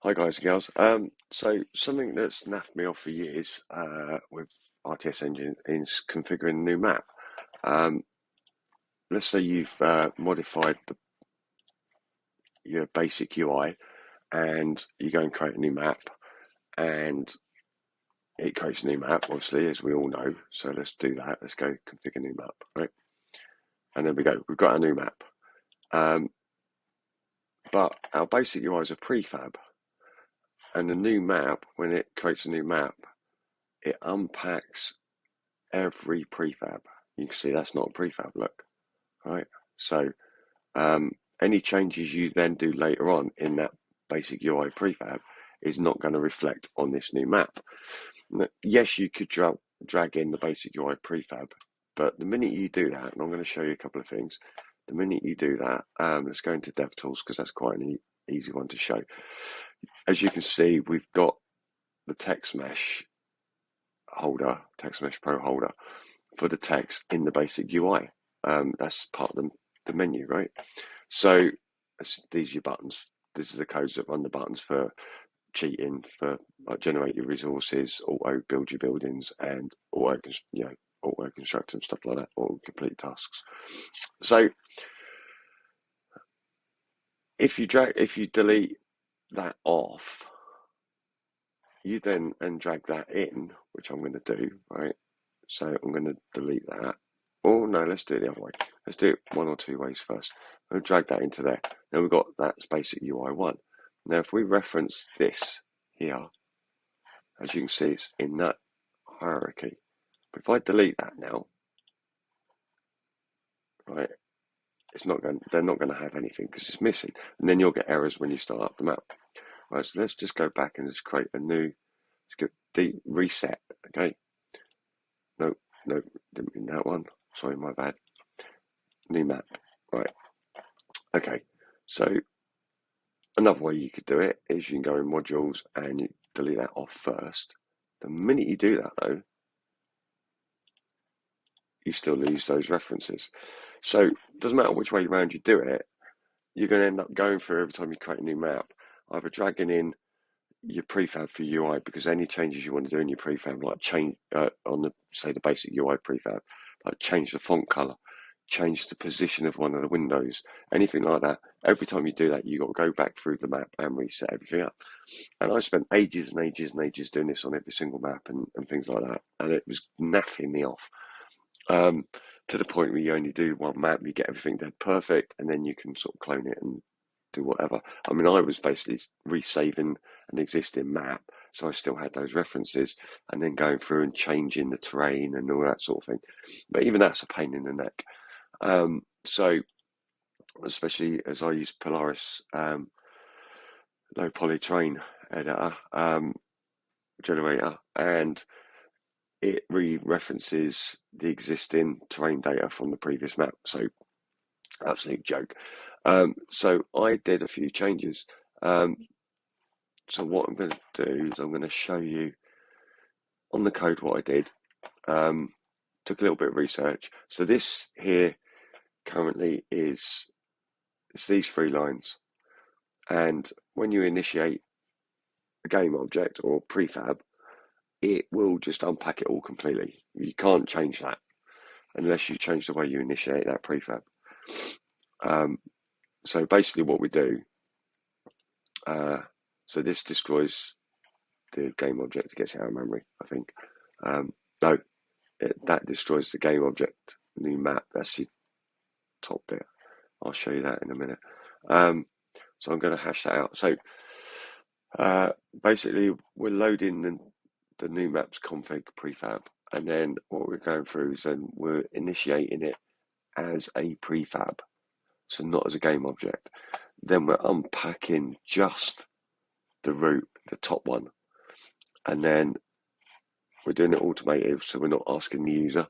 Hi guys and girls. So something that's naffed me off for years with RTS Engine is configuring a new map. Let's say you've modified your basic UI and you go and create a new map, and it creates a new map, obviously, as we all know. So let's do that. Let's go configure new map, right? And there we go. We've got a new map. But our basic UI is a prefab, and the new map, when it creates a new map, it unpacks every prefab. You can see that's not a prefab, look, right? So any changes you then do later on in that basic UI prefab is not going to reflect on this new map. Yes, you could drag in the basic UI prefab, but the minute you do that, and I'm going to show you a couple of things, the minute you do that, let's go into DevTools because that's quite an easy one to show. As you can see, we've got the text mesh holder, text mesh pro holder, for the text in the basic UI. That's part of the menu, right? So these are your buttons. These are the codes that run the buttons for cheating, for like generate your resources, auto build your buildings, and auto construct and stuff like that, or complete tasks. So if you delete that off, you then drag that in, which I'm going to do, right? So I'm going to delete that. Oh no, let's do it the other way. Let's do it one or two ways first. We'll drag that into there. Now we've got that's basic UI1. Now if we reference this here, as you can see, it's in that hierarchy. But if I delete that now, right, it's not going. They're not going to have anything because it's missing, and then you'll get errors when you start up the map. Right, so let's just go back and just create a new. Let's go reset. Okay. No, didn't mean that one. Sorry, my bad. New map. Right. Okay. So another way you could do it is you can go in modules and you delete that off first. The minute you do that though, you still lose those references. So it doesn't matter which way around you do it, you're going to end up going through every time you create a new map, either dragging in your prefab for UI, because any changes you want to do in your prefab, like change on the, say, the basic UI prefab, like change the font color, change the position of one of the windows, anything like that. Every time you do that, you got to go back through the map and reset everything up. And I spent ages and ages and ages doing this on every single map and things like that, and it was naffing me off. To the point where you only do one map, you get everything dead perfect, and then you can sort of clone it and do whatever. I mean, I was basically resaving an existing map, so I still had those references, and then going through and changing the terrain and all that sort of thing. But even that's a pain in the neck. So, especially as I use Polaris low poly terrain editor generator, and it re-references the existing terrain data from the previous map. So, absolute joke. So I did a few changes. So what I'm going to do is I'm going to show you on the code what I did. Took a little bit of research. So this here currently it's these three lines. And when you initiate a game object or prefab, it will just unpack it all completely. You can't change that unless you change the way you initiate that prefab. So basically what we do, so this destroys the game object, it gets out of memory, I think. No, that destroys the game object, new map, that's your top bit. I'll show you that in a minute. So I'm going to hash that out. So basically we're loading the new maps config prefab, and then what we're going through is then we're initiating it as a prefab, so not as a game object. Then we're unpacking just the root, the top one, and then we're doing it automated, so we're not asking the user,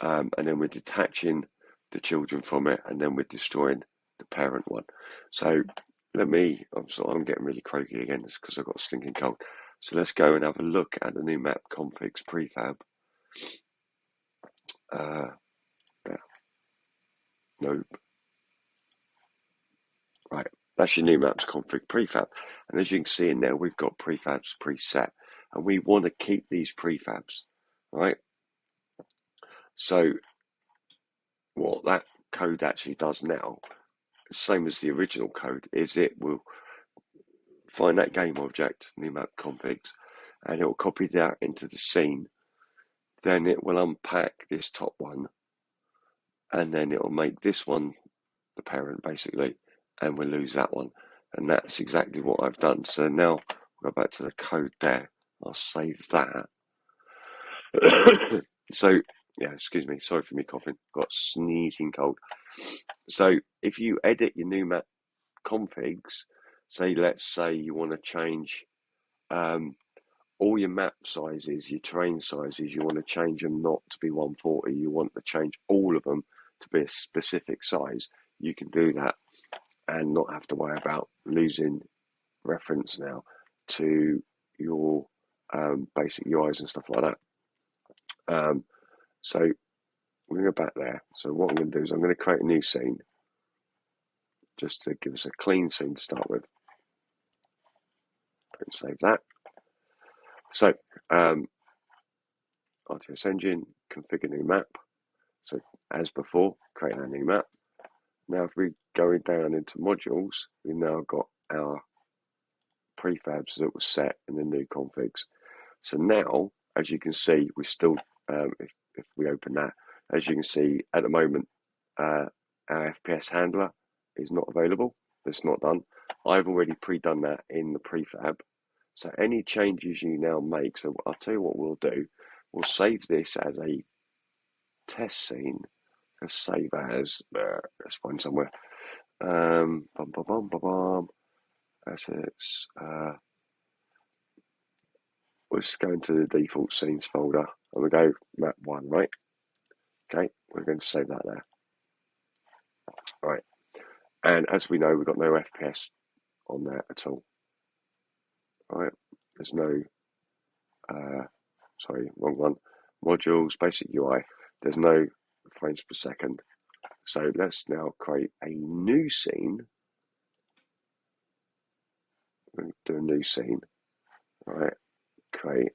and then we're detaching the children from it, and then we're destroying the parent one. So I'm getting really croaky again, it's because I've got a stinking cold. So let's go and have a look at the new map configs prefab. Yeah. Nope. Right, That's your new maps config prefab. And as you can see in there, we've got prefabs preset, and we want to keep these prefabs, right? So what that code actually does now, same as the original code, is it will find that game object, new map configs, and it will copy that into the scene. Then it will unpack this top one, and then it will make this one the parent basically, and we'll lose that one. And that's exactly what I've done. So now we'll go back to the code there. I'll save that. So yeah, excuse me, sorry for me coughing, got a sneezing cold. So if you edit your new map configs, let's say you want to change all your map sizes, your terrain sizes, you want to change them not to be 140, you want to change all of them to be a specific size, you can do that and not have to worry about losing reference now to your basic UIs and stuff like that. So we're going to go back there. So what I'm going to do is I'm going to create a new scene just to give us a clean scene to start with. Save that. So RTSEngine, configure new map. So as before, create our new map. Now if we go down into modules, we've now got our prefabs that were set in the new configs. So now, as you can see, we still, if we open that, as you can see at the moment, our FPS handler is not available. That's not done. I've already pre-done that in the prefab. So any changes you now make, so I'll tell you what we'll do. We'll save this as a test scene. Let's save as, let's find somewhere. Assets. We'll just go into the default scenes folder and we go map 1, right? Okay, we're going to save that there. Right, and as we know, we've got no FPS on there at all. Right, there's no, sorry, wrong one. Modules, basic UI, there's no frames per second. So let's now create a new scene. We're going to do a new scene. Right, create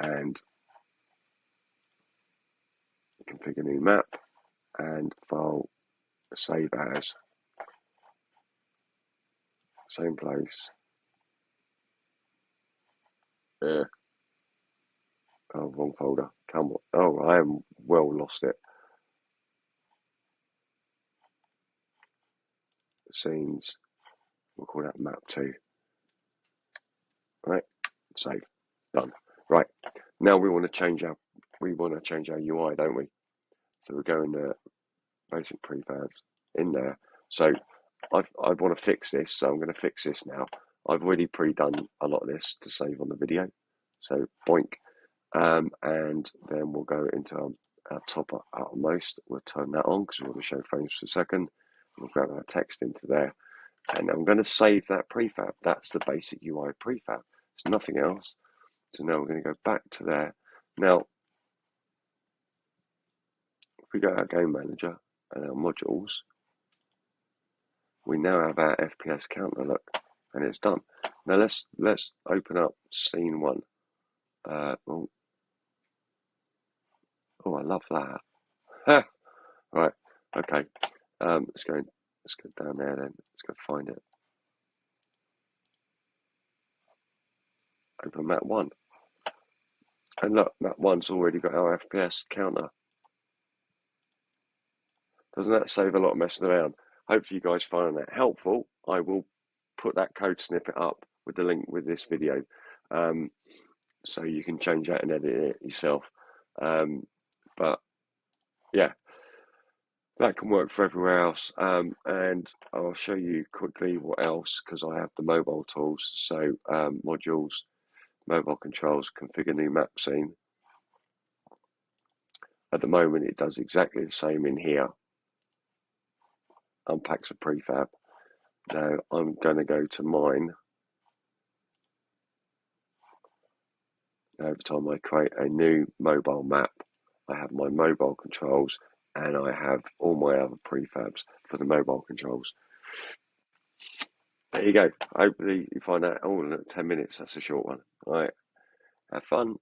and configure new map and file save as, same place. Oh, wrong folder. Come on. Oh, I am well lost it. Scenes. We'll call that map 2. Right. Save. Done. Right. Now we want to change our UI, don't we? So we're going to basic prefabs in there. So I want to fix this. So I'm going to fix this now. I've already pre-done a lot of this to save on the video. So boink. And then we'll go into our top outermost. We'll turn that on because we want to show frames per second. We'll grab our text into there. And I'm going to save that prefab. That's the basic UI prefab. There's nothing else. So now we're going to go back to there. Now, if we go to our game manager and our modules, we now have our FPS counter, look, and it's done. Now let's open up scene 1. Oh, I love that. Right, okay. Let's go down there then. Let's go find it. Open map 1. And look, map 1's already got our FPS counter. Doesn't that save a lot of messing around? Hopefully you guys find that helpful. I will put that code snippet up with the link with this video, so you can change that and edit it yourself. But yeah, that can work for everywhere else. And I'll show you quickly what else, because I have the mobile tools. So modules, mobile controls, configure new map scene. At the moment, it does exactly the same in here. Unpacks a prefab. Now I'm going to go to mine. Every time I create a new mobile map, I have my mobile controls and I have all my other prefabs for the mobile controls. There you go. Hopefully you find out. Oh, look, 10 minutes. That's a short one. All right. Have fun.